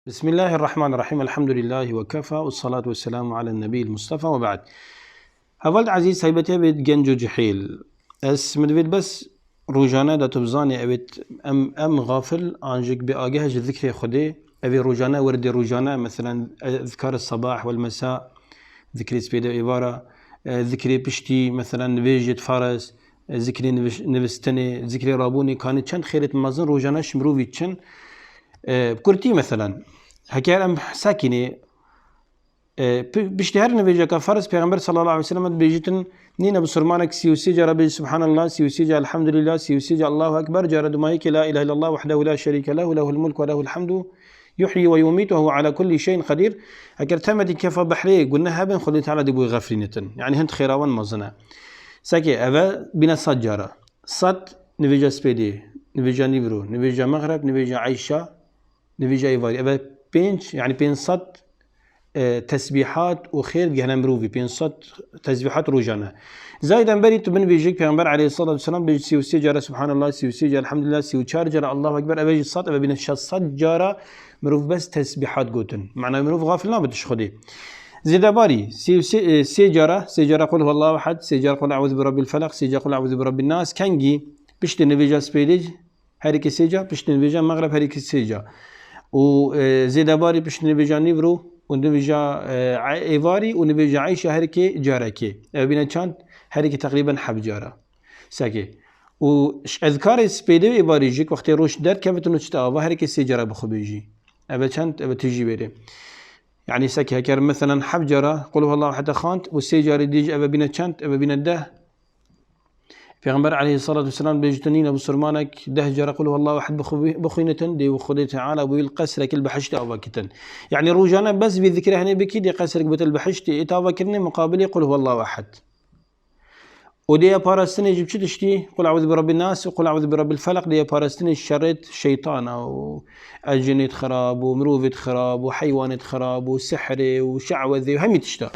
بسم الله الرحمن الرحيم. الحمد لله وكفى والصلاة والسلام على النبي المصطفى وبعد. هفالد عزيز هيبتي بيت جنجو جحيل مدفيد بس روجانا دا تبزاني ابيت ام غافل عنجك بآجهج ذكري خدي ابي روجانا وردي روجانا مثلا اذكار الصباح والمساء، ذكري سبيدا عبارة، ذكري بشتي مثلا بيجت فرس، ذكري نفستني، ذكري رابوني كانت چند خيرت مازن روجانا شمروفي چن بكرتي مثلا هكير ام ساكنه بيشتهر نبيجا كفارس پیغمبر صلى الله عليه وسلم بيجتن نينا بسرمانك سيوسي جرى سبحان الله سيوسي الحمد لله سيوسي الله اكبر جرى دمايك لا اله الا الله وحده لا شريك له له الملك وله الحمد يحيي ويميت وهو على كل شيء قدير. هكر تمدي كيف بحري قلنا هبن خلي تعالى دبوي غفرينتن يعني هنت خيراون مزنا ساكي ابا بنا صجرة صد نبيجا سبيدي نبيجا نيبرو نبيجا مغرب نبيجا عيشة نبيجا ايفاري ابا بينش يعني بين صد تسبيحات وخير جهنم مروفي بين صد تسبيحات روجانا زايدا بري تبن بيجيك پیغمبر عليه الصلاه والسلام بيجي سيوسي جاره سبحان الله سيوسي جاره الحمد لله سيوچار جاره الله اكبر ابي صد ابي بين صد جاره مروف بس تسبيحات قوتن معناه مروف غافل لا بدش خدي زيدا باري سي جاره قل هو الله احد سي جاره قل اعوذ برب الفلق سي جاره قل اعوذ برب الناس كانجي بيشت نبيجا سبيدج هريك سيجا بيشت نبيجا مغرب هريك سيجا وزيدا باري بيشت نبيجا نيفرو ونبيجا ايفاري ونبيجا عيشة هركي جاركي بينا كانت هركي تقريبا حب جارة ساكي واذكار سبيدو ايفاري جيك وقت روش در كفتنو تشتاوا هركي سيجارة بخو بيجي ابا كانت ابا تجي بيري يعني ساكي هكر مثلا حب جارة قلوا الله حتى خانت والسيجارة ديج ابا بينا كانت ابا بينا ده پیغمبر عليه الصلاة والسلام بيجتنين ابو سرمانك ده جرى قل هو الله احد بخوينتن دي وخدي تعالى ويل قسرك البحشت او باكتن يعني روجانا بس بذكر هنا بكي دي قسرك بت البحشت اتابا كرني مقابل يقول هو الله احد ودي باراستني جيب تشتي قل اعوذ برب الناس وقل اعوذ برب الفلق دي باراستني شريت شيطان او الجن خراب ومروفة خراب وحيوان خراب وسحر وشعوذة وهم تشتا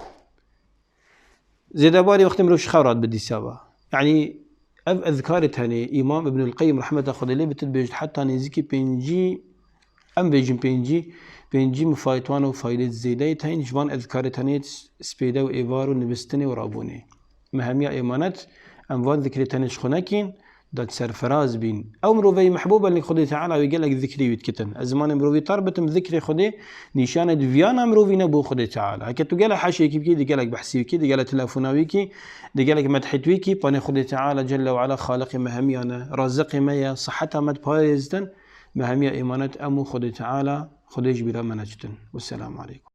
زيد باري وقت مروش خورات بدي سابا يعني أذكارت هني إمام ابن القيم رحمة الله عليه بتلبيج حتى نزيكي بينجي أم بيجين بينجي مفايتوان وفايدة زيدايت هين جوان أذكارت هني سبيدا وإيفارو نبستني ورابوني مهمية إيمانات أموان ذكرت هني شخوناكين دات سرفراز بين أو مروفي محبوبة اللي خدي تعالى ويقال لك ذكري ويتكتن أزمان مروفي طربتم ذكري خدي نيشانة فيانا مروفي نبو خدي تعالى هكتو قال حاشي كي دي قال لك بحسي كي دي قال تلافونا كي دي قال لك مدحت ويكي باني خدي تعالى جل وعلا خالق مهمي أنا رازقي ميا صحتها مد بايزتن مهمية إيمانات أمو خدي تعالى خدي جبيرا منجتن والسلام عليكم.